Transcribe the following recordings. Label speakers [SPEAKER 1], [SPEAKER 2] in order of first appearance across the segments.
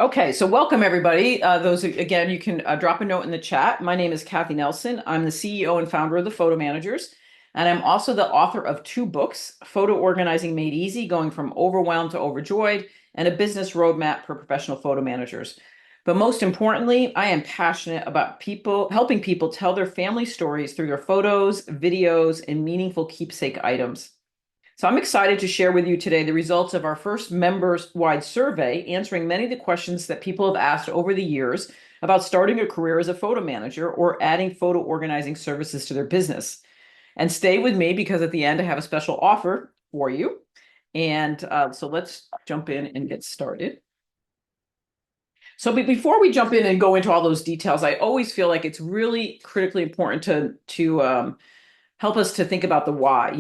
[SPEAKER 1] Okay, so welcome everybody. Again, you can drop a note in the chat. My name is Cathi Nelson. I'm the CEO and founder of the Photo Managers, and I'm also the author of two books, Photo Organizing Made Easy, going from overwhelmed to overjoyed, and a business roadmap for professional photo managers. But most importantly, I am passionate about helping people tell their family stories through their photos, videos, and meaningful keepsake items. So I'm excited to share with you today the results of our first members-wide survey, answering many of the questions that people have asked over the years about starting a career as a photo manager or adding photo organizing services to their business. And stay with me because at the end I have a special offer for you. And so let's jump in and get started. So before we jump in and go into all those details, I always feel like it's really critically important to help us to think about the why.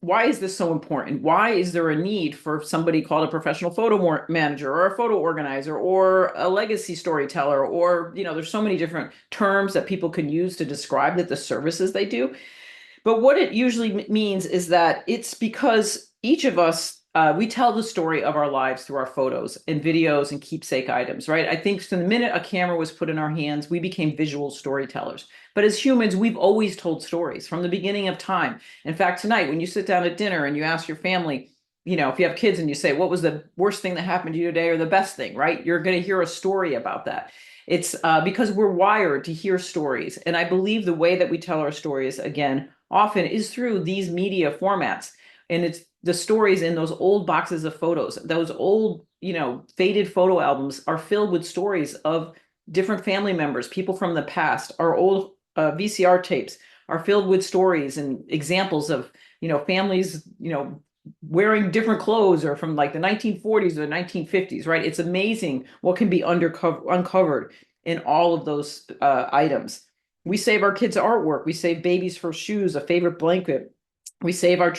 [SPEAKER 1] Why is this so important? Why is there a need for somebody called a professional photo manager or a photo organizer or a legacy storyteller? Or, there's so many different terms that people can use to describe the services they do. But what it usually means is that it's because each of us, we tell the story of our lives through our photos and videos and keepsake items, right? I think from the minute a camera was put in our hands, we became visual storytellers. But as humans, we've always told stories from the beginning of time. In fact, tonight, when you sit down at dinner and you ask your family, if you have kids and you say, what was the worst thing that happened to you today or the best thing, right? You're going to hear a story about that. It's because we're wired to hear stories. And I believe the way that we tell our stories, again, often is through these media formats. And it's the stories in those old boxes of photos. Those old, faded photo albums are filled with stories of different family members, people from the past. Our old VCR tapes are filled with stories and examples of, families, wearing different clothes or from like the 1940s or the 1950s, right? It's amazing what can be uncovered in all of those items. We save our kids' artwork. We save babies' first shoes, a favorite blanket. We save our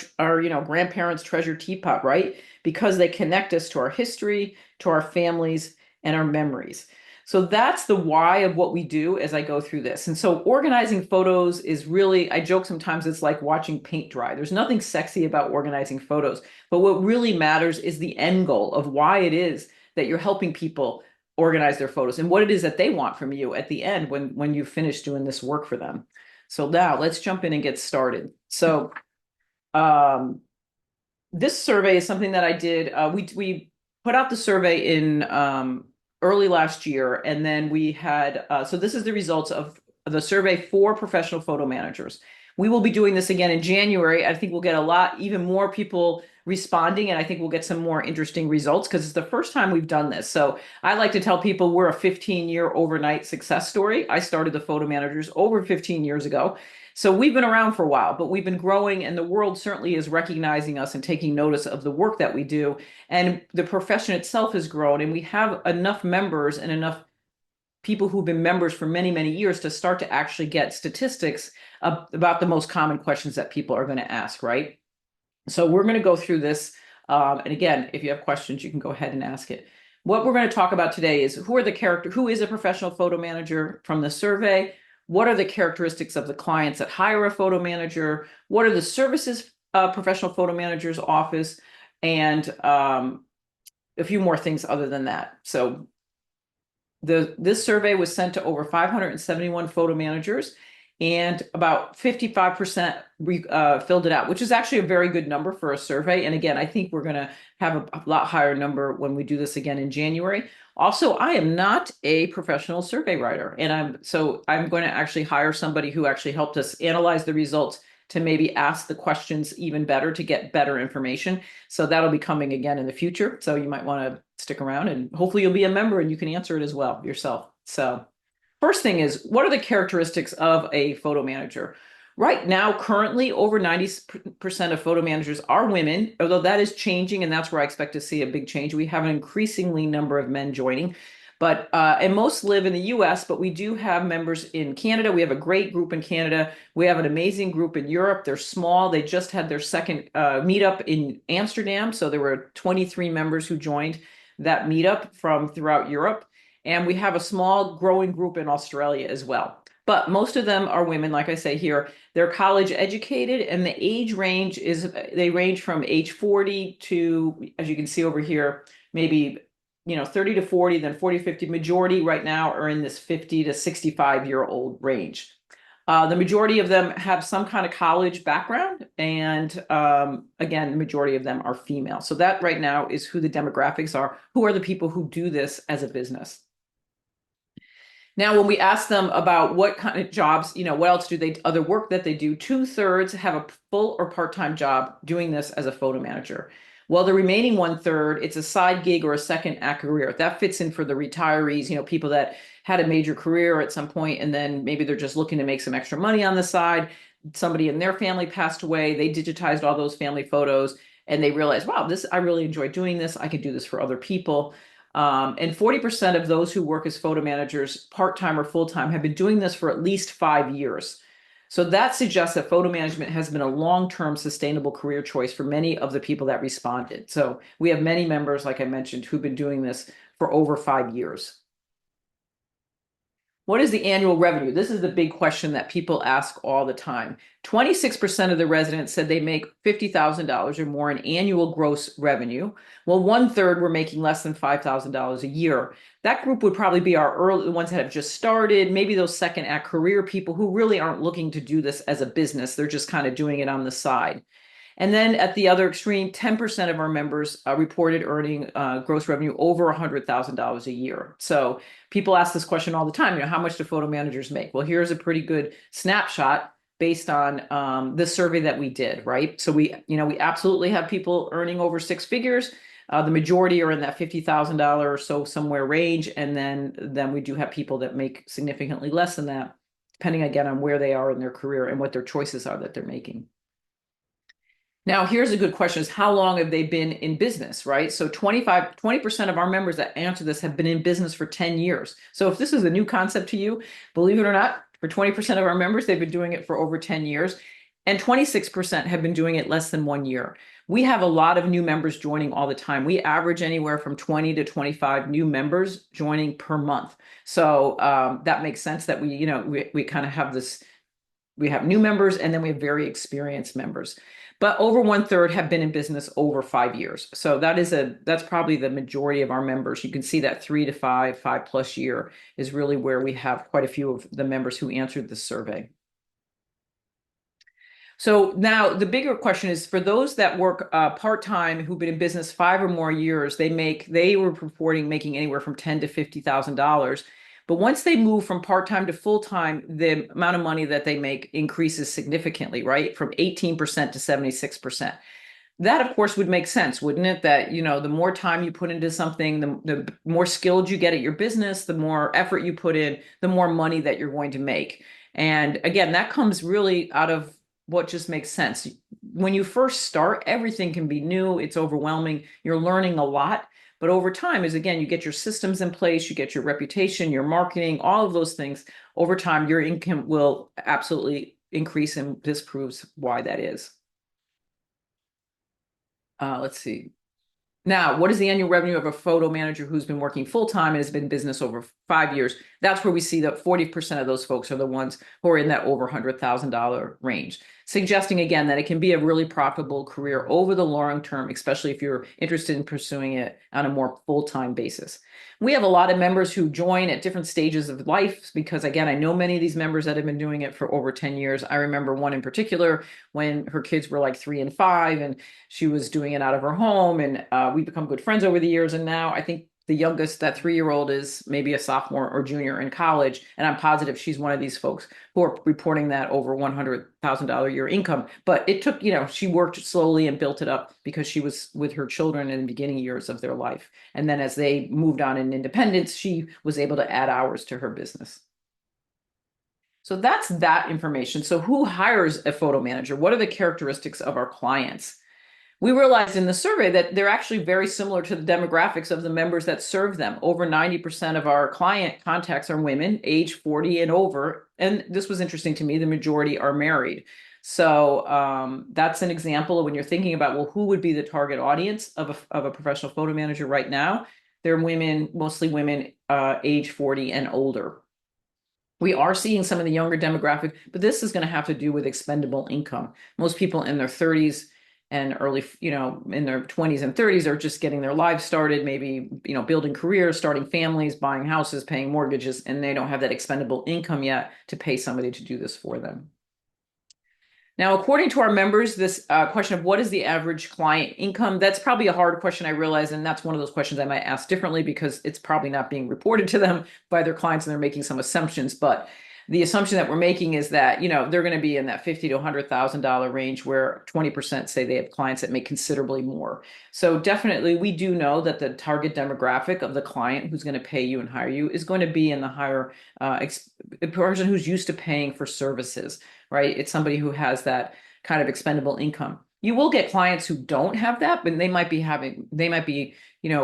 [SPEAKER 1] grandparents' treasure teapot, right? Because they connect us to our history, to our families, and our memories. So that's the why of what we do as I go through this. And so organizing photos is really, I joke sometimes it's like watching paint dry. There's nothing sexy about organizing photos, but what really matters is the end goal of why it is that you're helping people organize their photos and what it is that they want from you at the end when you finish doing this work for them. So now let's jump in and get started. So this survey is something that I did. We put out the survey in early last year, and then we had, so this is the results of the survey for professional photo managers. We will be doing this again in January. I think we'll get even more people responding, and I think we'll get some more interesting results because it's the first time we've done this. So I like to tell people we're a 15-year overnight success story. I started the Photo Managers over 15 years ago. So we've been around for a while, but we've been growing, and the world certainly is recognizing us and taking notice of the work that we do. And the profession itself has grown, and we have enough members and enough people who've been members for many, many years to start to actually get statistics about the most common questions that people are going to ask, right? So we're going to go through this. And again, if you have questions, you can go ahead and ask it. What we're going to talk about today is who is a professional photo manager from the survey? What are the characteristics of the clients that hire a photo manager? What are the services professional photo managers offers? And a few more things other than that. So this survey was sent to over 571 photo managers, and about 55% filled it out, which is actually a very good number for a survey. And again, I think we're going to have a lot higher number when we do this again in January. Also, I am not a professional survey writer, and I'm going to actually hire somebody who actually helped us analyze the results to maybe ask the questions even better to get better information. So that'll be coming again in the future. So you might want to stick around, and hopefully you'll be a member and you can answer it as well yourself. So first thing is, what are the characteristics of a photo manager? Right now, currently, over 90% of photo managers are women, although that is changing, and that's where I expect to see a big change. We have an increasingly number of men joining, and most live in the US, but we do have members in Canada. We have a great group in Canada. We have an amazing group in Europe. They're small. They just had their second meetup in Amsterdam, so there were 23 members who joined that meetup from throughout Europe. And we have a small growing group in Australia as well. But most of them are women, like I say here. They're college educated, and the age range they range from age 40 to, as you can see over here, maybe 30 to 40, then 40 to 50. Majority right now are in this 50 to 65-year-old range. The majority of them have some kind of college background, and again, the majority of them are female. So that right now is who the demographics are. Who are the people who do this as a business? Now, when we ask them about what kind of jobs, what else do they, other work that they do, 2/3 have a full or part-time job doing this as a photo manager. Well, the remaining 1/3, it's a side gig or a second act career. That fits in for the retirees, people that had a major career at some point, and then maybe they're just looking to make some extra money on the side. Somebody in their family passed away. They digitized all those family photos, and they realized, wow, I really enjoy doing this. I can do this for other people. And 40% of those who work as photo managers, part-time or full-time, have been doing this for at least 5 years. So that suggests that photo management has been a long-term sustainable career choice for many of the people that responded. So we have many members, like I mentioned, who've been doing this for over 5 years. What is the annual revenue? This is the big question that people ask all the time. 26% of the residents said they make $50,000 or more in annual gross revenue. Well, 1/3 were making less than $5,000 a year. That group would probably be the ones that have just started, maybe those second act career people who really aren't looking to do this as a business. They're just kind of doing it on the side. And then at the other extreme, 10% of our members reported earning gross revenue over $100,000 a year. So people ask this question all the time, how much do photo managers make? Well, here's a pretty good snapshot based on the survey that we did, right? So we absolutely have people earning over six figures. The majority are in that $50,000 or so somewhere range. And then we do have people that make significantly less than that, depending again on where they are in their career and what their choices are that they're making. Now, here's a good question is how long have they been in business, right? So 20% of our members that answer this have been in business for 10 years. So if this is a new concept to you, believe it or not, for 20% of our members, they've been doing it for over 10 years. And 26% have been doing it less than 1 year. We have a lot of new members joining all the time. We average anywhere from 20 to 25 new members joining per month. So that makes sense that we kind of have this, we have new members and then we have very experienced members. But over 1/3 have been in business over 5 years. So that's probably the majority of our members. You can see that 3 to 5+ year is really where we have quite a few of the members who answered this survey. So now the bigger question is for those that work part-time who've been in business 5 or more years, they were reporting making anywhere from $10,000 to $50,000. But once they move from part-time to full-time, the amount of money that they make increases significantly, right? From 18% to 76%. That, of course, would make sense, wouldn't it? That, the more time you put into something, the more skilled you get at your business, the more effort you put in, the more money that you're going to make. And again, that comes really out of what just makes sense. When you first start, everything can be new. It's overwhelming. You're learning a lot. But over time, again, you get your systems in place, you get your reputation, your marketing, all of those things. Over time, your income will absolutely increase, and this proves why that is. Let's see. Now, what is the annual revenue of a photo manager who's been working full-time and has been in business over 5 years? That's where we see that 40% of those folks are the ones who are in that over $100,000 range, suggesting again that it can be a really profitable career over the long term, especially if you're interested in pursuing it on a more full-time basis. We have a lot of members who join at different stages of life because, again, I know many of these members that have been doing it for over 10 years. I remember one in particular when her kids were like 3 and 5, and she was doing it out of her home, and we become good friends over the years. And now I think the youngest, that 3-year-old, is maybe a sophomore or junior in college. And I'm positive she's one of these folks who are reporting that over $100,000 a year income. But it took, she worked slowly and built it up because she was with her children in the beginning years of their life. And then as they moved on in independence, she was able to add hours to her business. So that's that information. So who hires a photo manager? What are the characteristics of our clients? We realized in the survey that they're actually very similar to the demographics of the members that serve them. Over 90% of our client contacts are women, age 40 and over. And this was interesting to me, the majority are married. So that's an example of when you're thinking about, well, who would be the target audience of a professional photo manager right now? They're women, mostly women age 40 and older. We are seeing some of the younger demographic, but this is going to have to do with expendable income. Most people in their 30s and early, in their 20s and 30s are just getting their lives started, maybe, building careers, starting families, buying houses, paying mortgages, and they don't have that expendable income yet to pay somebody to do this for them. Now, according to our members, this question of what is the average client income, that's probably a hard question, I realize, and that's one of those questions I might ask differently because it's probably not being reported to them by their clients and they're making some assumptions. But the assumption that we're making is that, they're going to be in that $50,000 to $100,000 range, where 20% say they have clients that make considerably more. So definitely, we do know that the target demographic of the client who's going to pay you and hire you is going to be in the higher person who's used to paying for services, right? It's somebody who has that kind of expendable income. You will get clients who don't have that, but they might be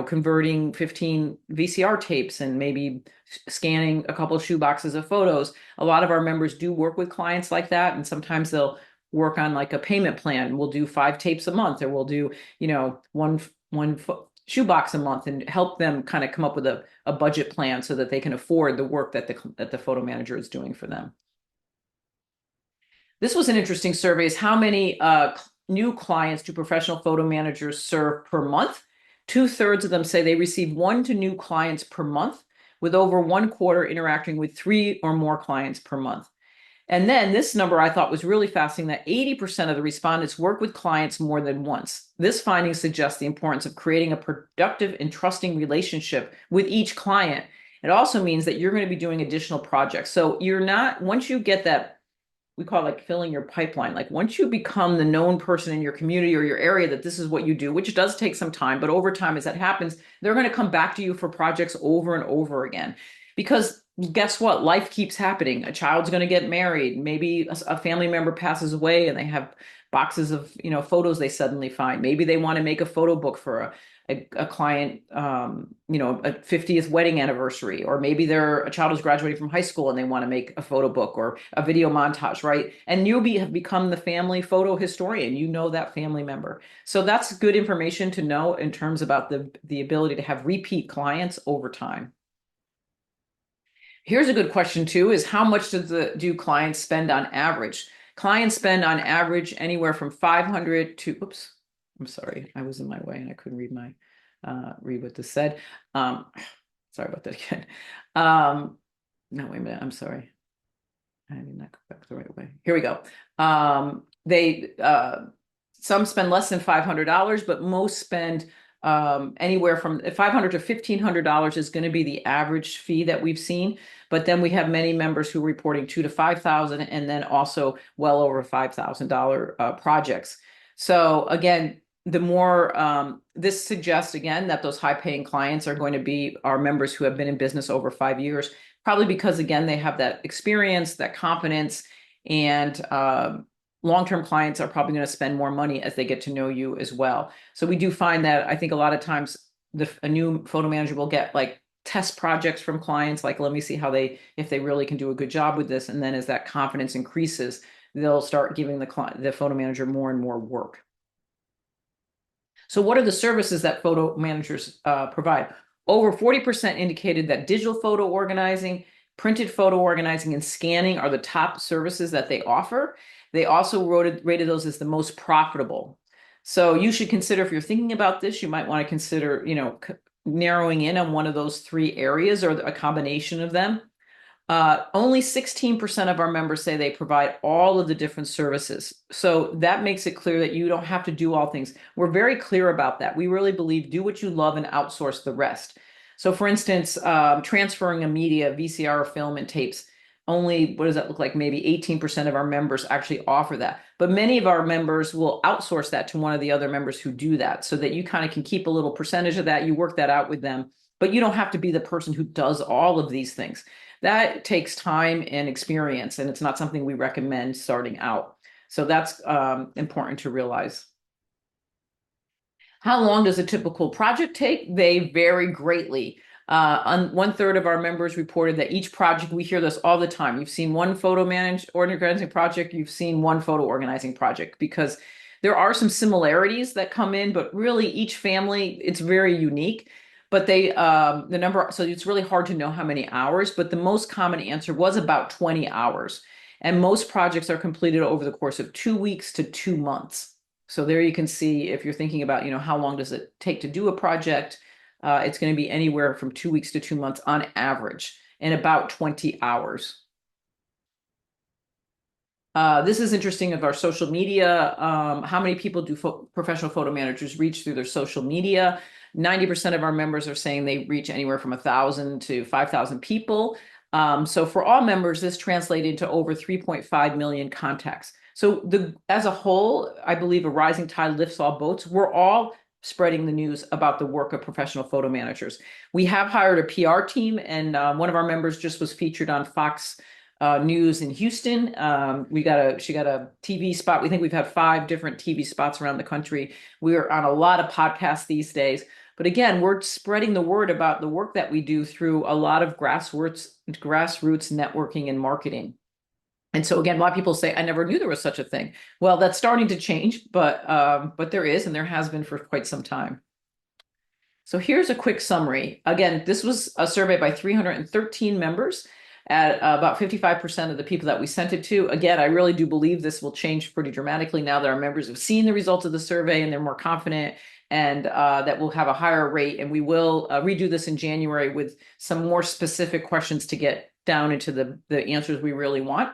[SPEAKER 1] converting 15 VCR tapes and maybe scanning a couple of shoe boxes of photos. A lot of our members do work with clients like that, and sometimes they'll work on like a payment plan. We'll do 5 tapes a month, or we'll do, one shoebox a month, and help them kind of come up with a budget plan so that they can afford the work that the photo manager is doing for them. This was an interesting survey, is how many new clients do professional photo managers serve per month? 2/3 of them say they receive 1 to 2 new clients per month, with over 1/4 interacting with 3 or more clients per month. And then this number I thought was really fascinating, that 80% of the respondents work with clients more than once. This finding suggests the importance of creating a productive and trusting relationship with each client. It also means that you're going to be doing additional projects. So once you get that, we call it like filling your pipeline. Like once you become the known person in your community or your area that this is what you do, which does take some time, but over time, as that happens, they're going to come back to you for projects over and over again. Because guess what? Life keeps happening. A child's going to get married. Maybe a family member passes away and they have boxes of, photos they suddenly find. Maybe they want to make a photo book for a client, a 50th wedding anniversary, or maybe a child is graduating from high school and they want to make a photo book or a video montage, right? And have become the family photo historian. You know that family member. So that's good information to know in terms about the ability to have repeat clients over time. Here's a good question too, is how much do clients spend on average? Clients spend on average anywhere from 500 to, oops, I'm sorry, I was in my way and I couldn't read what this said. Sorry about that again. No, wait a minute, I'm sorry. I did not go back the right way. Here we go. Some spend less than $500, but most spend anywhere from $500 to $1,500 is going to be the average fee that we've seen. But then we have many members who are reporting $2,000 to $5,000, and then also well over $5,000 projects. So again, the more this suggests again that those high-paying clients are going to be our members who have been in business over 5 years, probably because again they have that experience, that confidence, and long-term clients are probably going to spend more money as they get to know you as well. So we do find that I think a lot of times a new photo manager will get like test projects from clients, like let me see if they really can do a good job with this, and then as that confidence increases, they'll start giving the photo manager more and more work. So what are the services that photo managers provide? Over 40% indicated that digital photo organizing, printed photo organizing, and scanning are the top services that they offer. They also rated those as the most profitable. So you should consider, if you're thinking about this, you might want to consider, narrowing in on one of those 3 areas or a combination of them. Only 16% of our members say they provide all of the different services. So that makes it clear that you don't have to do all things. We're very clear about that. We really believe do what you love and outsource the rest. So for instance, transferring a media, VCR, film, and tapes, only, what does that look like? Maybe 18% of our members actually offer that. But many of our members will outsource that to one of the other members who do that, so that you kind of can keep a little percentage of that. You work that out with them, but you don't have to be the person who does all of these things. That takes time and experience, and it's not something we recommend starting out. So that's important to realize. How long does a typical project take? They vary greatly. 1/3 of our members reported that each project, we hear this all the time. You've seen one photo organizing project, you've seen one photo organizing project, because there are some similarities that come in, but really each family, it's very unique. But so it's really hard to know how many hours, but the most common answer was about 20 hours. And most projects are completed over the course of 2 weeks to 2 months. So there you can see if you're thinking about, how long does it take to do a project? It's going to be anywhere from 2 weeks to 2 months on average, and about 20 hours. This is interesting of our social media. How many people do professional photo managers reach through their social media? 90% of our members are saying they reach anywhere from 1,000 to 5,000 people. So for all members, this translated to over 3.5 million contacts. So as a whole, I believe a rising tide lifts all boats. We're all spreading the news about the work of professional photo managers. We have hired a PR team, and one of our members just was featured on Fox News in Houston. She got a TV spot. We think we've had 5 different TV spots around the country. We're on a lot of podcasts these days. But again, we're spreading the word about the work that we do through a lot of grassroots networking and marketing. And so again, a lot of people say, I never knew there was such a thing. Well, that's starting to change, but there is, and there has been for quite some time. So here's a quick summary. Again, this was a survey by 313 members at about 55% of the people that we sent it to. Again, I really do believe this will change pretty dramatically now that our members have seen the results of the survey and they're more confident, and that we'll have a higher rate. And we will redo this in January with some more specific questions to get down into the answers we really want.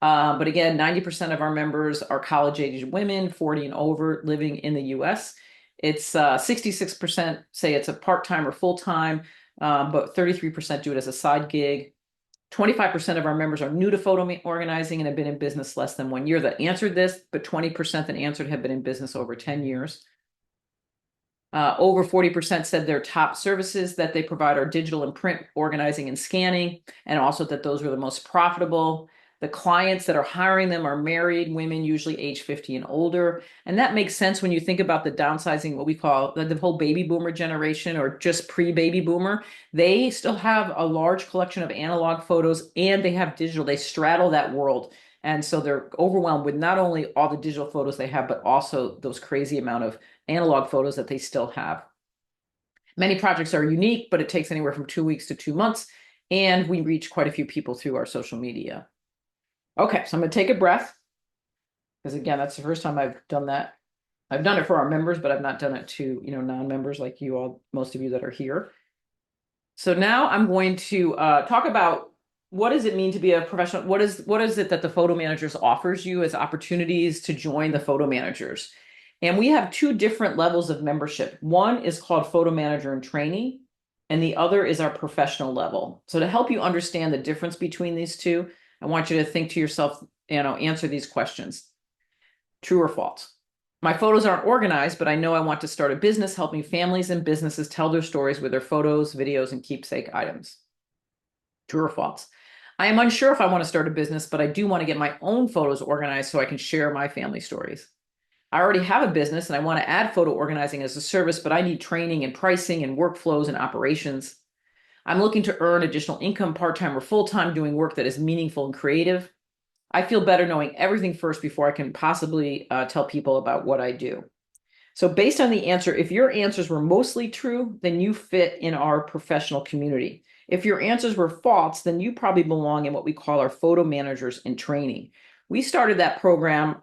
[SPEAKER 1] But again, 90% of our members are college-aged women, 40 and over, living in the US. It's 66% say it's a part-time or full-time, but 33% do it as a side gig. 25% of our members are new to photo organizing and have been in business less than 1 year that answered this, but 20% that answered have been in business over 10 years. Over 40% said their top services that they provide are digital and print organizing and scanning, and also that those were the most profitable. The clients that are hiring them are married women, usually age 50 and older. And that makes sense when you think about the downsizing, what we call the whole baby boomer generation, or just pre-baby boomer. They still have a large collection of analog photos, and they have digital. They straddle that world. And so they're overwhelmed with not only all the digital photos they have, but also those crazy amount of analog photos that they still have. Many projects are unique, but it takes anywhere from 2 weeks to 2 months. And we reach quite a few people through our social media. Okay, so I'm going to take a breath, because again, that's the first time I've done that. I've done it for our members, but I've not done it to, non-members like you all, most of you that are here. So now I'm going to talk about what does it mean to be a professional? What is it that the photo managers offers you as opportunities to join the photo managers? And we have 2 different levels of membership. One is called Photo Manager in Training, and the other is our professional level. So to help you understand the difference between these two, I want you to think to yourself, answer these questions. True or false? My photos aren't organized, but I know I want to start a business helping families and businesses tell their stories with their photos, videos, and keepsake items. True or false? I am unsure if I want to start a business, but I do want to get my own photos organized so I can share my family stories. I already have a business and I want to add photo organizing as a service, but I need training and pricing and workflows and operations. I'm looking to earn additional income part-time or full-time doing work that is meaningful and creative. I feel better knowing everything first before I can possibly tell people about what I do. So based on the answer, if your answers were mostly true, then you fit in our professional community. If your answers were false, then you probably belong in what we call our photo managers in training. We started that program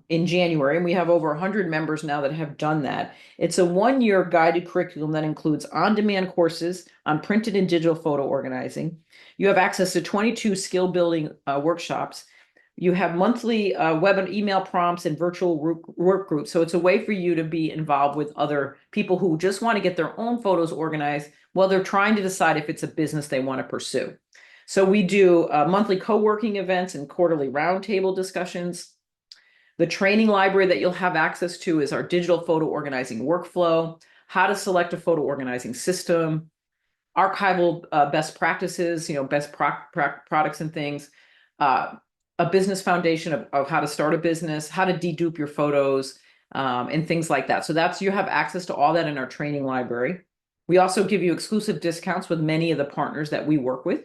[SPEAKER 1] in January, and we have over 100 members now that have done that. It's a 1-year guided curriculum that includes on-demand courses on printed and digital photo organizing. You have access to 22 skill building workshops. You have monthly web and email prompts and virtual work groups. So it's a way for you to be involved with other people who just want to get their own photos organized while they're trying to decide if it's a business they want to pursue. So we do monthly co-working events and quarterly roundtable discussions. The training library that you'll have access to is our digital photo organizing workflow, how to select a photo organizing system, archival best practices, best products and things, a business foundation of how to start a business, how to dedupe your photos, and things like that. So you have access to all that in our training library. We also give you exclusive discounts with many of the partners that we work with.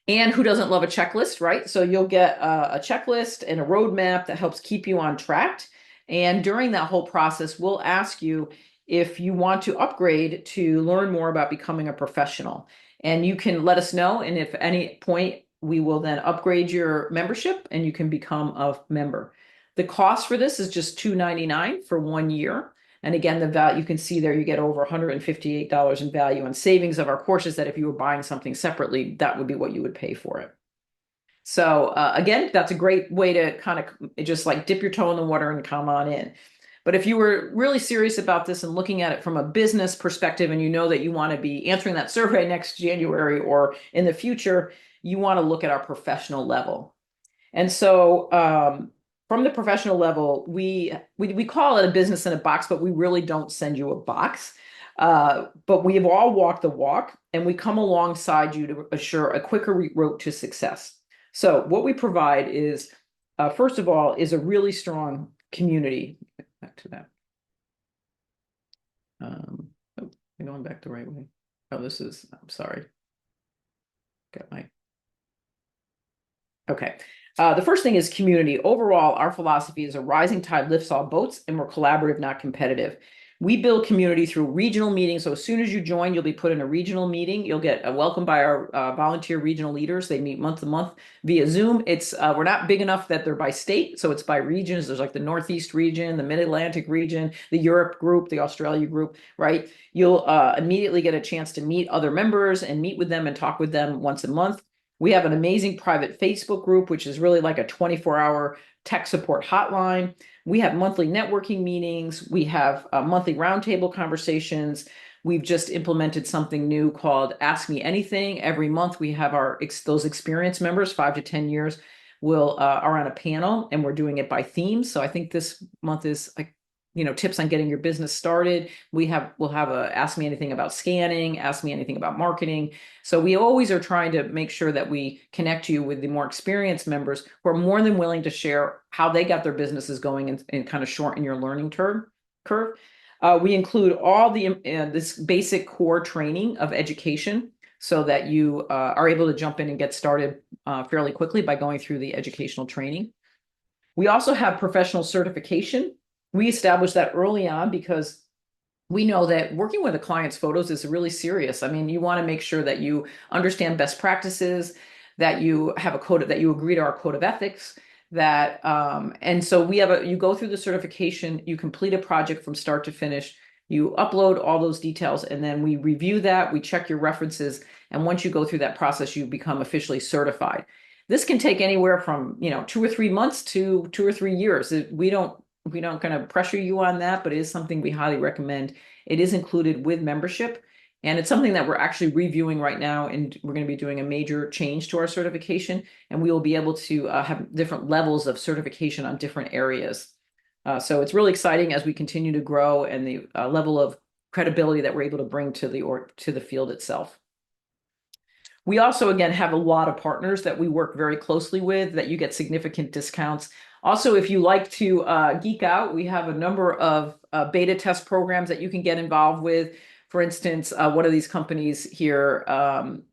[SPEAKER 1] And who doesn't love a checklist, right? So you'll get a checklist and a roadmap that helps keep you on track. And during that whole process, we'll ask you if you want to upgrade to learn more about becoming a professional. And you can let us know. And if at any point, we will then upgrade your membership and you can become a member. The cost for this is just $299 for 1 year. And again, the value, you can see there, you get over $158 in value and savings of our courses that if you were buying something separately, that would be what you would pay for it. So again, that's a great way to kind of just like dip your toe in the water and come on in. But if you were really serious about this and looking at it from a business perspective, and you know that you want to be answering that survey next January or in the future, you want to look at our professional level. And so from the professional level, we call it a business in a box, but we really don't send you a box. But we have all walked the walk, and we come alongside you to assure a quicker road to success. So what we provide is, first of all, is a really strong community. Back to that. Oh, I'm going back the right way. Oh, I'm sorry. Got my, okay. The first thing is community. Overall, our philosophy is a rising tide lifts all boats, and we're collaborative, not competitive. We build community through regional meetings. So as soon as you join, you'll be put in a regional meeting. You'll get a welcome by our volunteer regional leaders. They meet month to month via Zoom. We're not big enough that they're by state, so it's by regions. There's like the Northeast region, the Mid-Atlantic region, the Europe group, the Australia group, right? You'll immediately get a chance to meet other members and meet with them and talk with them once a month. We have an amazing private Facebook group, which is really like a 24-hour tech support hotline. We have monthly networking meetings. We have monthly roundtable conversations. We've just implemented something new called Ask Me Anything. Every month we have those experienced members, 5 to 10 years, are on a panel, and we're doing it by themes. So I think this month is like, tips on getting your business started. We'll have a Ask Me Anything about scanning, Ask Me Anything about marketing. So we always are trying to make sure that we connect you with the more experienced members who are more than willing to share how they got their businesses going and kind of shorten your learning curve. We include all this basic core training of education so that you are able to jump in and get started fairly quickly by going through the educational training. We also have professional certification. We established that early on because we know that working with a client's photos is really serious. I mean, you want to make sure that you understand best practices, that you have that you agree to our code of ethics, and so you go through the certification, you complete a project from start to finish, you upload all those details, and then we review that, we check your references, and once you go through that process, you become officially certified. This can take anywhere from 2 or 3 months to 2 or 3 years. We don't kind of pressure you on that, but it is something we highly recommend. It is included with membership, and it's something that we're actually reviewing right now, and we're going to be doing a major change to our certification, and we will be able to have different levels of certification on different areas. So it's really exciting as we continue to grow, and the level of credibility that we're able to bring to the field itself. We also, again, have a lot of partners that we work very closely with that you get significant discounts. Also, if you like to geek out, we have a number of beta test programs that you can get involved with. For instance, one of these companies here, do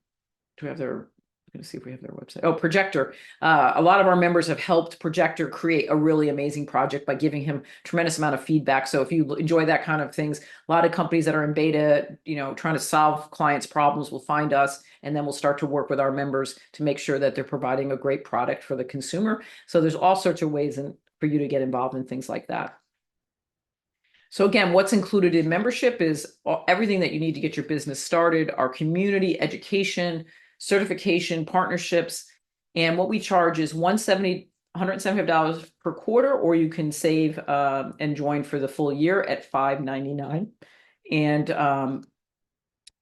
[SPEAKER 1] we have their, I'm going to see if we have their website. Oh, Projector. A lot of our members have helped Projector create a really amazing project by giving him tremendous amount of feedback. So if you enjoy that kind of things, a lot of companies that are in beta, trying to solve clients' problems will find us, and then we'll start to work with our members to make sure that they're providing a great product for the consumer. So there's all sorts of ways for you to get involved in things like that. So again, what's included in membership is everything that you need to get your business started, our community, education, certification, partnerships, and what we charge is $175 per quarter, or you can save and join for the full year at $599. And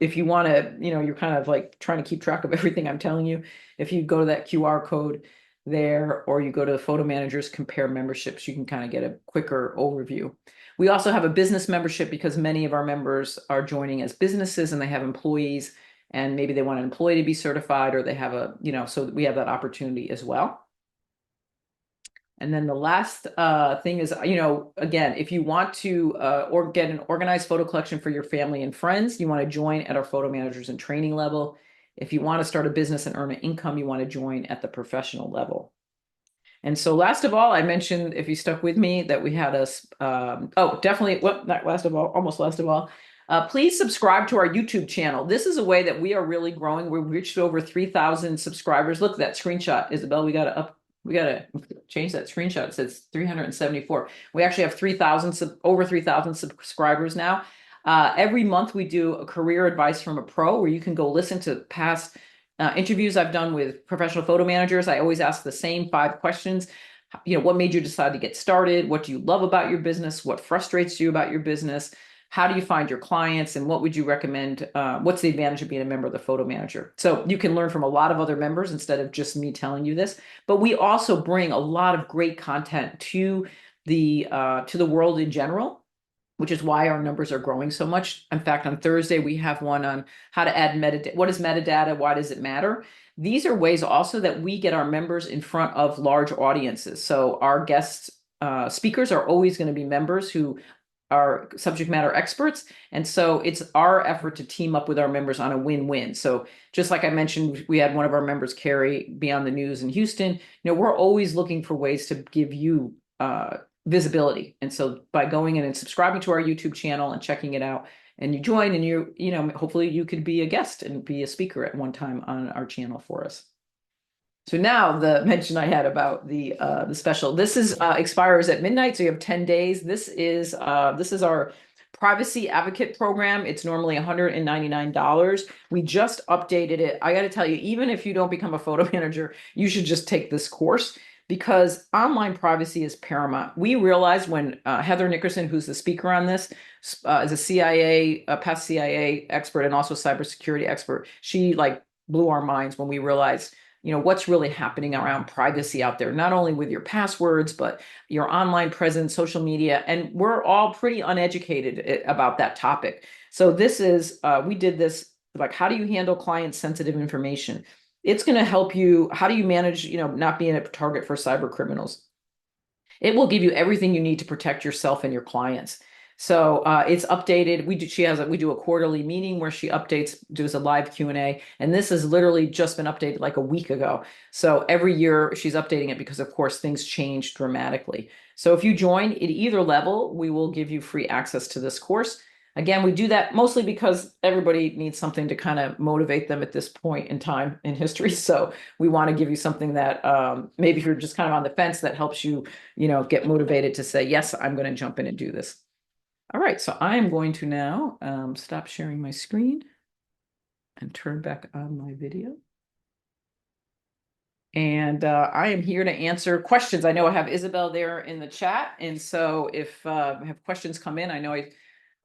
[SPEAKER 1] if you want to, you're kind of like trying to keep track of everything I'm telling you, if you go to that QR code there, or you go to the Photo Managers Compare memberships, you can kind of get a quicker overview. We also have a business membership because many of our members are joining as businesses and they have employees, and maybe they want an employee to be certified, or they have so we have that opportunity as well. And then the last thing is, again, if you want to get an organized photo collection for your family and friends, you want to join at our Photo Managers and Training level. If you want to start a business and earn an income, you want to join at the professional level. And so last of all, I mentioned, if you stuck with me, that we had definitely, well, not last of all, almost last of all, please subscribe to our YouTube channel. This is a way that we are really growing. We've reached over 3,000 subscribers. Look at that screenshot, Isabel. We got We gotta change that screenshot. It says 374. We actually have 3,000, over 3,000 subscribers now. Every month we do a career advice from a pro where you can go listen to past interviews I've done with professional photo managers. I always ask the same 5 questions. What made you decide to get started? What do you love about your business? What frustrates you about your business? How do you find your clients? And what would you recommend? What's the advantage of being a member of the photo manager? So you can learn from a lot of other members instead of just me telling you this. But we also bring a lot of great content to the world in general, which is why our numbers are growing so much. In fact, on Thursday, we have one on how to add metadata. What is metadata? Why does it matter? These are ways also that we get our members in front of large audiences. So our guest speakers are always going to be members who are subject matter experts. And so it's our effort to team up with our members on a win-win. So just like I mentioned, we had one of our members, Carrie, be on the news in Houston. We're always looking for ways to give you visibility. And so by going in and subscribing to our YouTube channel and checking it out, and you join, and hopefully you could be a guest and be a speaker at one time on our channel for us. So now the mention I had about the special. This is expires at midnight, so you have 10 days. This is our privacy advocate program. It's normally $199. We just updated it. I got to tell you, even if you don't become a photo manager, you should just take this course because online privacy is paramount. We realized when Heather Nickerson, who's the speaker on this, is a past CIA expert and also cybersecurity expert. She blew our minds when we realized what's really happening around privacy out there, not only with your passwords, but your online presence, social media. And we're all pretty uneducated about that topic. So we did this, how do you handle client sensitive information? It's going to help you. How do you manage, not being a target for cyber criminals? It will give you everything you need to protect yourself and your clients. So it's updated. We do a quarterly meeting where she does a live Q&A, and this has literally just been updated like a week ago. So every year she's updating it because, of course, things change dramatically. So if you join at either level, we will give you free access to this course. Again, we do that mostly because everybody needs something to kind of motivate them at this point in time in history. So we want to give you something that maybe if you're just kind of on the fence, that helps you, get motivated to say, yes, I'm going to jump in and do this. All right, so I am going to now stop sharing my screen and turn back on my video. And I am here to answer questions. I know I have Isabel there in the chat. And so if I have questions come in, I know I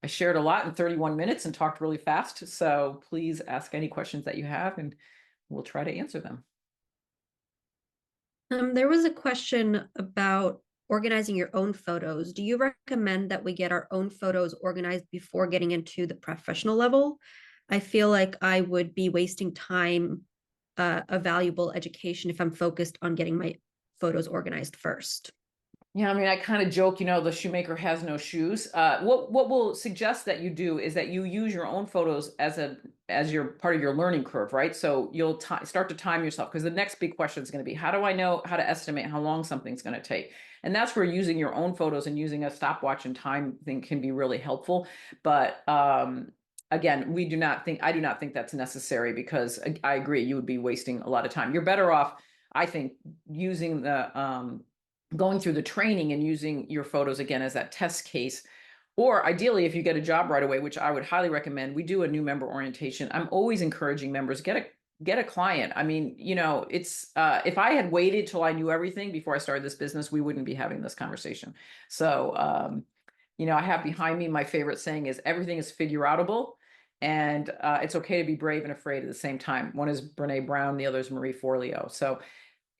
[SPEAKER 1] shared a lot in 31 minutes and talked really fast. So please ask any questions that you have and we'll try to answer them.
[SPEAKER 2] There was a question about organizing your own photos. Do you recommend that we get our own photos organized before getting into the professional level? I feel like I would be wasting time, a valuable education if I'm focused on getting my photos organized first.
[SPEAKER 1] Yeah, I mean, I kind of joke, the shoemaker has no shoes. What we'll suggest that you do is that you use your own photos as your part of your learning curve, right? So you'll start to time yourself because the next big question is going to be, how do I know how to estimate how long something's going to take? And that's where using your own photos and using a stopwatch and time thing can be really helpful. But again, I do not think that's necessary because I agree, you would be wasting a lot of time. You're better off, I think, using going through the training and using your photos again as that test case. Or ideally, if you get a job right away, which I would highly recommend, we do a new member orientation. I'm always encouraging members, get a client. I mean, it's if I had waited till I knew everything before I started this business, we wouldn't be having this conversation. So I have behind me, my favorite saying is everything is figure outable. And it's okay to be brave and afraid at the same time. One is Brene Brown, the other is Marie Forleo. So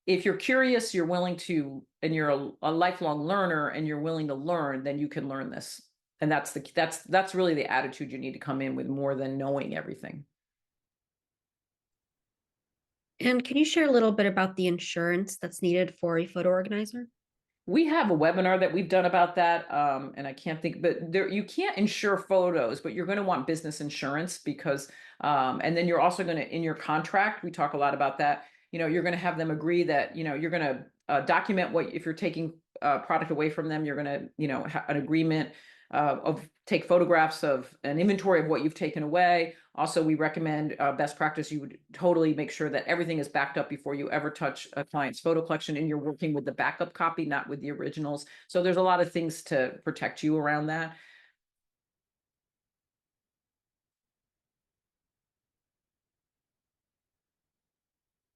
[SPEAKER 1] if you're curious, you're willing to, and you're a lifelong learner and you're willing to learn, then you can learn this. And that's really the attitude you need to come in with more than knowing everything.
[SPEAKER 2] And can you share a little bit about the insurance that's needed for a photo organizer?
[SPEAKER 1] We have a webinar that we've done about that, and I can't think, but you can't insure photos, but you're going to want business insurance because, and then you're also going to, in your contract, we talk a lot about that. You're going to have them agree that, you're going to document if you're taking product away from them, you're going to, have an agreement of take photographs of an inventory of what you've taken away. Also, we recommend best practice. You would totally make sure that everything is backed up before you ever touch a client's photo collection, and you're working with the backup copy, not with the originals. So there's a lot of things to protect you around that.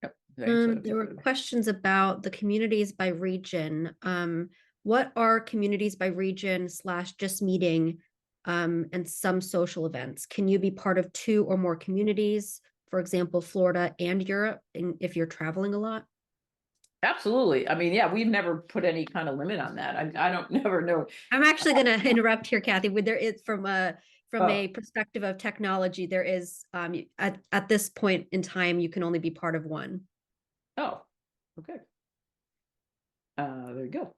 [SPEAKER 1] Yep. Did I answer
[SPEAKER 2] There were
[SPEAKER 1] that?
[SPEAKER 2] questions about the communities by region. What are communities by region slash just meeting and some social events? Can you be part of two or more communities? For example, Florida and Europe, if you're traveling a lot?
[SPEAKER 1] Absolutely. I mean, yeah, we've never put any kind of limit on that. I don't never know.
[SPEAKER 2] I'm actually going to interrupt here, Kathy. There is from a
[SPEAKER 1] Oh,
[SPEAKER 2] perspective of technology, there is at this point in time, you can only be part of one.
[SPEAKER 1] oh, okay. There you go.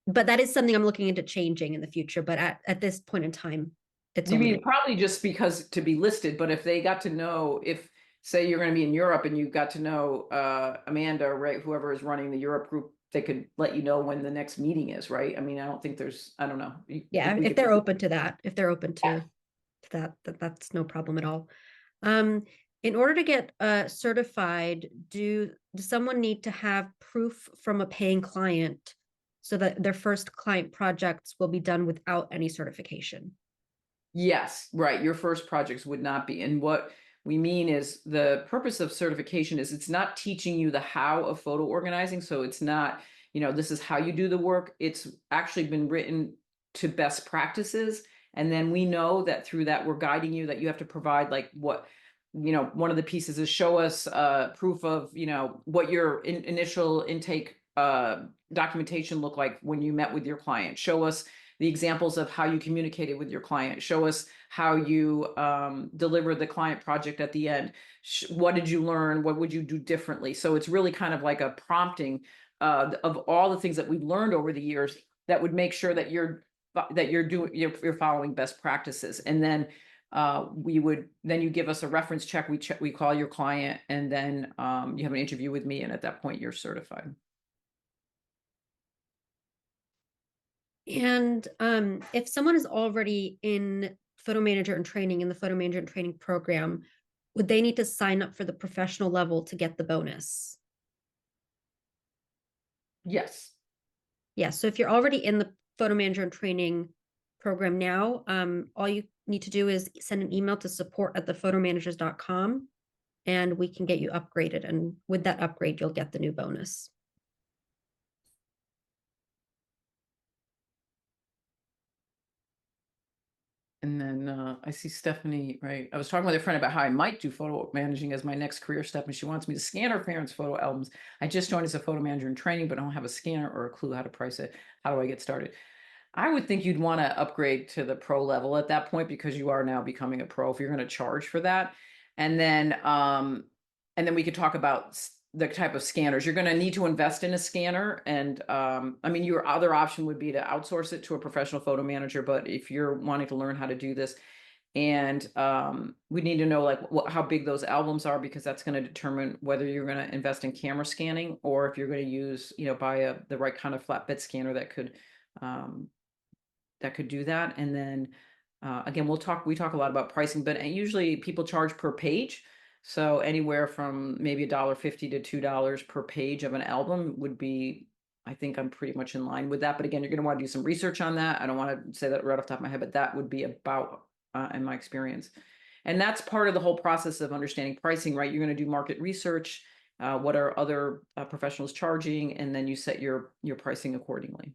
[SPEAKER 2] But that is something I'm looking into changing in the future. But at this point in time, it's
[SPEAKER 1] You mean
[SPEAKER 2] only
[SPEAKER 1] probably just because to be listed, but if they got to know, if say you're going to be in Europe and you got to know Amanda, right, whoever is running the Europe group, they could let you know when the next meeting is, right? I mean, I don't think there's, I don't know.
[SPEAKER 2] yeah.
[SPEAKER 1] If we
[SPEAKER 2] If
[SPEAKER 1] could,
[SPEAKER 2] they're open to that, if they're open
[SPEAKER 1] yeah.
[SPEAKER 2] to that's no problem at all. Um, in order to get certified, does someone need to have proof from a paying client so that their first client projects will be done without any certification?
[SPEAKER 1] Yes, right. Your first projects would not be. And what we mean is the purpose of certification is it's not teaching you the how of photo organizing. So it's not, this is how you do the work. It's actually been written to best practices. And then we know that through that, we're guiding you that you have to provide like what, one of the pieces is show us proof of, what your initial intake documentation looked like when you met with your client. Show us the examples of how you communicated with your client. Show us how you delivered the client project at the end. What did you learn? What would you do differently? So it's really kind of like a prompting of all the things that we've learned over the years that would make sure that you're following best practices. And then you give us a reference check. We call your client, and then you have an interview with me, and at that point you're certified.
[SPEAKER 2] And if someone is already in photo manager and training in the photo manager and training program, would they need to sign up for the professional level to get the bonus?
[SPEAKER 1] Yes.
[SPEAKER 2] Yeah. So if you're already in the photo manager and training program now, all you need to do is send an email to support@thephotomanagers.com and we can get you upgraded. And with that upgrade, you'll get the new bonus.
[SPEAKER 1] And then I see Stephanie, right? I was talking with a friend about how I might do photo managing as my next career step, and she wants me to scan her parents' photo albums. I just joined as a photo manager in training, but I don't have a scanner or a clue how to price it. How do I get started? I would think you'd want to upgrade to the pro level at that point because you are now becoming a pro if you're going to charge for that. And then we could talk about the type of scanners. You're going to need to invest in a scanner. And I mean, your other option would be to outsource it to a professional photo manager. But if you're wanting to learn how to do this, and we need to know like how big those albums are because that's going to determine whether you're going to invest in camera scanning or if you're going to use, buy the right kind of flatbed scanner um, that could do that. And then again, we talk a lot about pricing, but usually people charge per page. So anywhere from maybe $1.50 to $2 per page of an album would be, I think I'm pretty much in line with that. But again, you're going to want to do some research on that. I don't want to say that right off the top of my head, but that would be about in my experience. And that's part of the whole process of understanding pricing, right? You're going to do market research. What are other professionals charging? And then you set your pricing accordingly.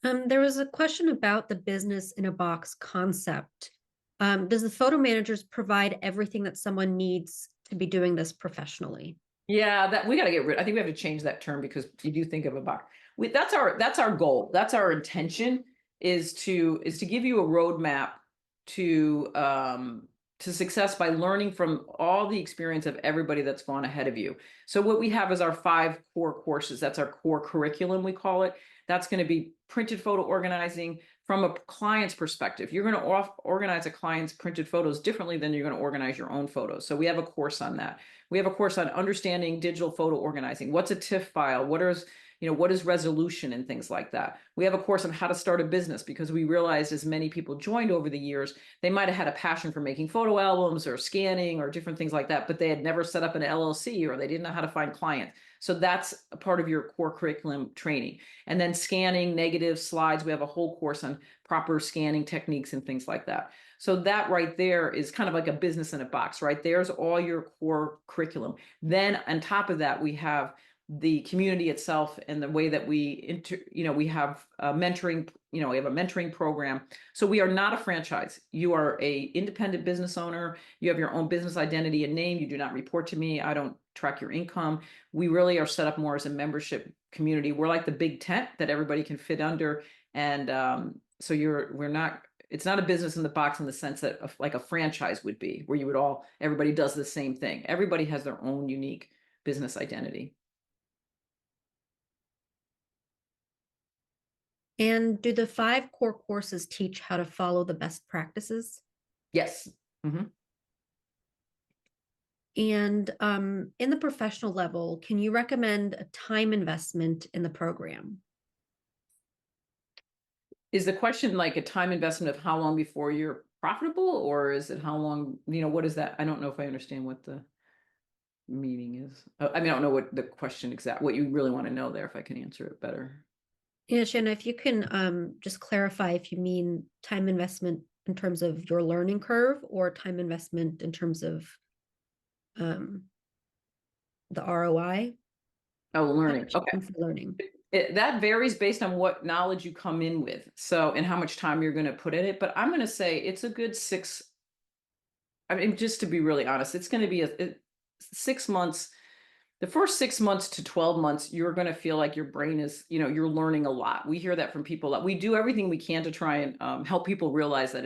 [SPEAKER 2] There was a question about the business in a box concept. Does the photo managers provide everything that someone needs to be doing this professionally?
[SPEAKER 1] Yeah, that we got to get rid. I think we have to change that term because you do think of a box. That's our goal. That's our intention is to give you a roadmap to success by learning from all the experience of everybody that's gone ahead of you. So what we have is our 5 core courses. That's our core curriculum, we call it. That's going to be printed photo organizing from a client's perspective. You're going to organize a client's printed photos differently than you're going to organize your own photos. So we have a course on that. We have a course on understanding digital photo organizing. What's a TIFF file? what is resolution and things like that. We have a course on how to start a business because we realized as many people joined over the years, they might have had a passion for making photo albums or scanning or different things like that, but they had never set up an LLC or they didn't know how to find clients. So that's a part of your core curriculum training. And then scanning, negative slides. We have a whole course on proper scanning techniques and things like that. So that right there is kind of like a business in a box, right? There's all your core curriculum. Then on top of that, we have the community itself and the way that we have mentoring, we have a mentoring program. So we are not a franchise. You are a independent business owner. You have your own business identity and name. You do not report to me. I don't track your income. We really are set up more as a membership community. We're like the big tent that everybody can fit under. And so it's not a business in the box in the sense that like a franchise would be, where everybody does the same thing. Everybody has their own unique business identity.
[SPEAKER 2] And do the 5 core courses teach how to follow the best practices?
[SPEAKER 1] Yes. Mm-hmm.
[SPEAKER 2] And in the professional level, can you recommend a time investment in the program?
[SPEAKER 1] Is the question like a time investment of how long before you're profitable, or is it how long, what is that? I don't know if I understand what the meaning is. I mean, I don't know what the question what you really want to know there, if I can answer it better.
[SPEAKER 2] Yeah, Shanna, if you can just clarify if you mean time investment in terms of your learning curve or time investment in terms of um, the ROI.
[SPEAKER 1] Oh,
[SPEAKER 2] How
[SPEAKER 1] learning.
[SPEAKER 2] much
[SPEAKER 1] Okay.
[SPEAKER 2] time for learning?
[SPEAKER 1] That varies based on what knowledge you come in with. So, and how much time you're going to put in it. But I'm going to say it's a good I mean, just to be really honest, it's going to be 6 months. The first 6 months to 12 months, you're going to feel like your brain is, you're learning a lot. We hear that from people. We do everything we can to try and help people realize that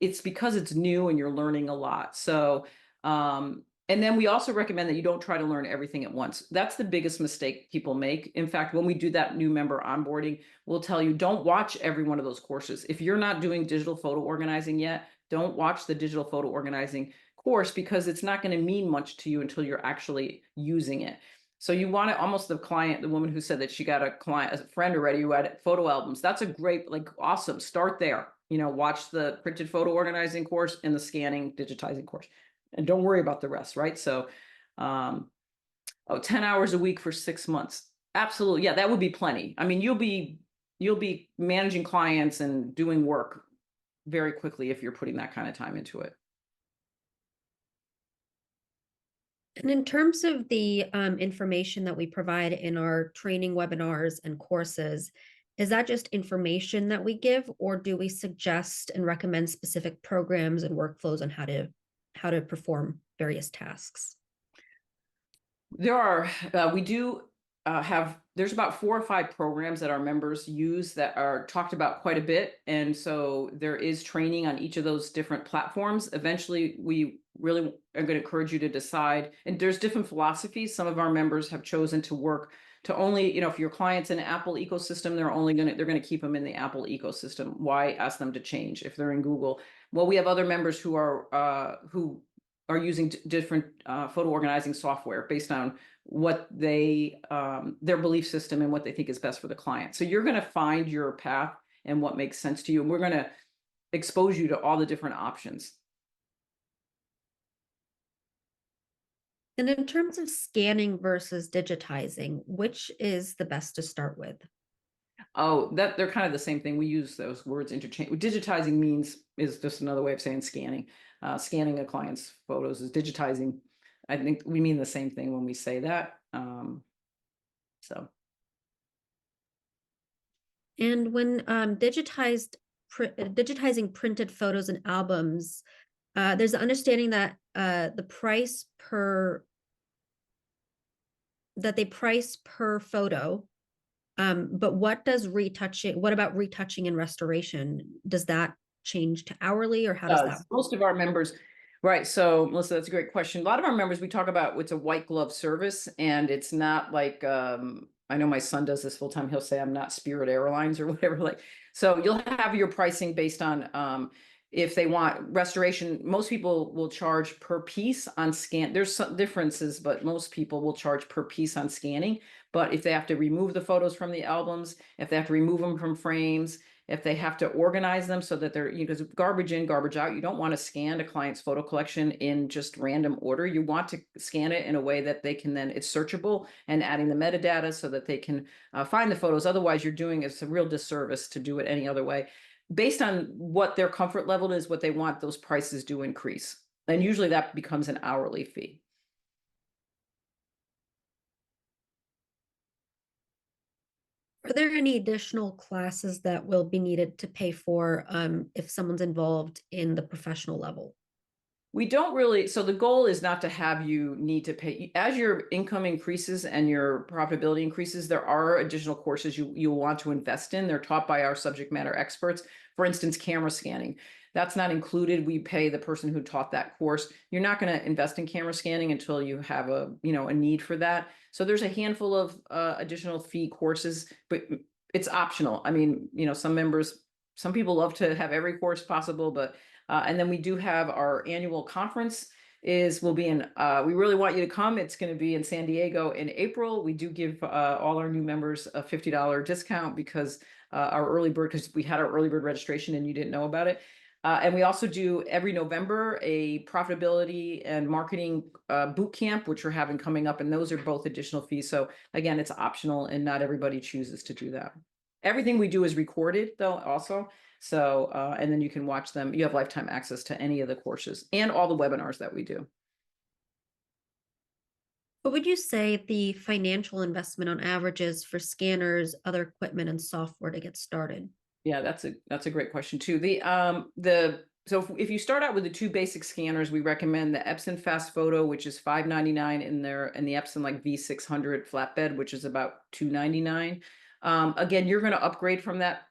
[SPEAKER 1] it's because it's new and you're learning a lot. So, and then we also recommend that you don't try to learn everything at once. That's the biggest mistake people make. In fact, when we do that new member onboarding, we'll tell you don't watch every one of those courses. If you're not doing digital photo organizing yet, don't watch the digital photo organizing course because it's not going to mean much to you until you're actually using it. So you want to almost the woman who said that she got a friend already who had photo albums. That's a great, like, awesome. Start there. Watch the printed photo organizing course and the scanning, digitizing course, and don't worry about the rest, right? So, 10 hours a week for 6 months. Absolutely. Yeah, that would be plenty. I mean, you'll be managing clients and doing work very quickly if you're putting that kind of time into it.
[SPEAKER 2] And in terms of the information that we provide in our training webinars and courses, is that just information that we give, or do we suggest and recommend specific programs and workflows on how to perform various tasks?
[SPEAKER 1] We do there's about 4 or 5 programs that our members use that are talked about quite a bit. And so there is training on each of those different platforms. Eventually, we really are going to encourage you to decide. And there's different philosophies. Some of our members have chosen to work to only, if your client's in Apple ecosystem, they're going to keep them in the Apple ecosystem. Why ask them to change if they're in Google? Well, we have other members who are using different photo organizing software based on what their belief system and what they think is best for the client. So you're going to find your path and what makes sense to you. And we're going to expose you to all the different options.
[SPEAKER 2] And in terms of scanning versus digitizing, which is the best to start with?
[SPEAKER 1] Oh, they're kind of the same thing. We use those words interchange. Digitizing is just another way of saying scanning. Scanning a client's photos is digitizing. I think we mean the same thing when we say that. So.
[SPEAKER 2] And when digitizing printed photos and albums, there's an understanding that the price per that they price per photo. But what about retouching and restoration? Does that change to hourly, or how does that?
[SPEAKER 1] Most of our members, right. So, Melissa, that's a great question. A lot of our members, we talk about it's a white glove service, and it's not like I know my son does this full time. He'll say, "I'm not Spirit Airlines" or whatever. So you'll have your pricing based on If they want restoration, most people will charge per piece on scan. There's some differences, but most people will charge per piece on scanning. But if they have to remove the photos from the albums, if they have to remove them from frames, if they have to organize them so that they're, because garbage in, garbage out, you don't want to scan a client's photo collection in just random order. You want to scan it in a way that they can then, it's searchable and adding the metadata so that they can find the photos. Otherwise, you're doing it's a real disservice to do it any other way. Based on what their comfort level is, what they want, those prices do increase. And usually that becomes an hourly fee.
[SPEAKER 2] Are there any additional classes that will be needed to pay for if someone's involved in the professional level?
[SPEAKER 1] We don't really, so the goal is not to have you need to pay. As your income increases and your profitability increases, there are additional courses you'll want to invest in. They're taught by our subject matter experts. For instance, camera scanning. That's not included. We pay the person who taught that course. You're not going to invest in camera scanning until you have a need for that. So there's a handful of additional fee courses, but it's optional. I mean, some people love to have every course possible, but and then we do have our annual conference will be in, we really want you to come. It's going to be in San Diego in April. We do give all our new members a $50 discount because because we had our early bird registration and you didn't know about it. And we also do every November a profitability and marketing boot camp, which we're having coming up. And those are both additional fees. So again, it's optional and not everybody chooses to do that. Everything we do is recorded though also. So, and then you can watch them. You have lifetime access to any of the courses and all the webinars that we do.
[SPEAKER 2] What would you say the financial investment on average is for scanners, other equipment, and software to get started?
[SPEAKER 1] Yeah, that's a great question too. So if you start out with the two basic scanners, we recommend the Epson Fast Photo, which is $5.99 in there, and the Epson like V600 flatbed, which is about $2.99. Again, you're going to upgrade from that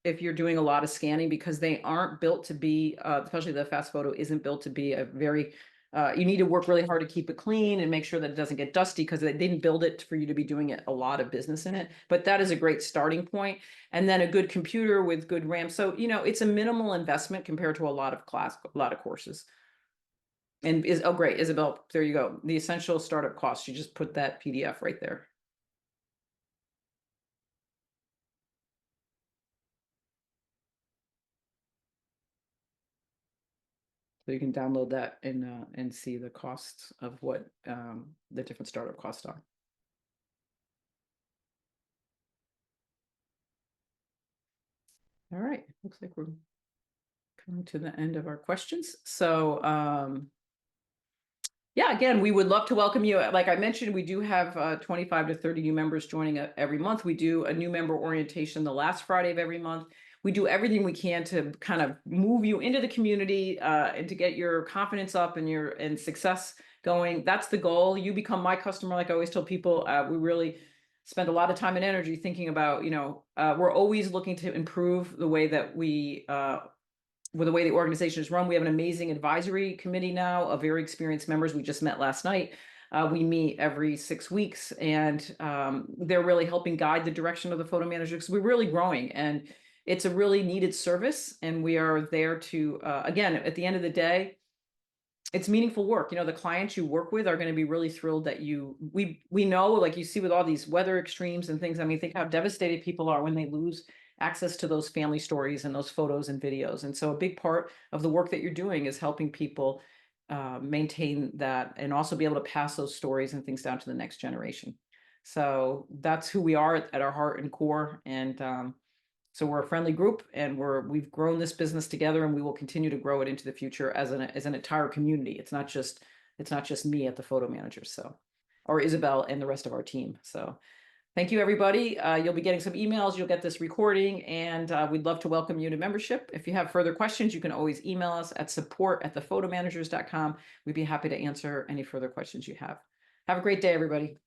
[SPEAKER 1] if you're doing a lot of scanning because they aren't built to be, especially the Fast Photo isn't built to be a very, you need to work really hard to keep it clean and make sure that it doesn't get dusty because they didn't build it for you to be doing a lot of business in it. But that is a great starting point. And then a good computer with good RAM. So, it's a minimal investment compared to a lot of courses. And oh, great, Isabel, there you go. The essential startup costs. You just put that PDF right there. So you can download that and see the costs of what the different startup costs are. All right, looks like we're coming to the end of our questions. So yeah, again, we would love to welcome you. Like I mentioned, we do have 25 to 30 new members joining every month. We do a new member orientation the last Friday of every month. We do everything we can to kind of move you into the community and to get your confidence up and success going. That's the goal. You become my customer. Like I always tell people, we really spend a lot of time and energy thinking about, we're always looking to improve the way that with the way the organization is run. We have an amazing advisory committee now of very experienced members. We just met last night. We meet every 6 weeks, and they're really helping guide the direction of the photo manager because we're really growing, and it's a really needed service. And we are there to, again, at the end of the day, it's meaningful work. The clients you work with are going to be really thrilled that we know, like you see with all these weather extremes and things. I mean, think how devastated people are when they lose access to those family stories and those photos and videos. And so a big part of the work that you're doing is helping people maintain that and also be able to pass those stories and things down to the next generation. So that's who we are at our heart and core. And so we're a friendly group, and we've grown this business together, and we will continue to grow it into the future as an entire community. It's not just me at the photo manager, or Isabel and the rest of our team. So thank you, everybody. You'll be getting some emails. You'll get this recording, and we'd love to welcome you to membership. If you have further questions, you can always email us at support@thephotomanagers.com. We'd be happy to answer any further questions you have. Have a great day, everybody.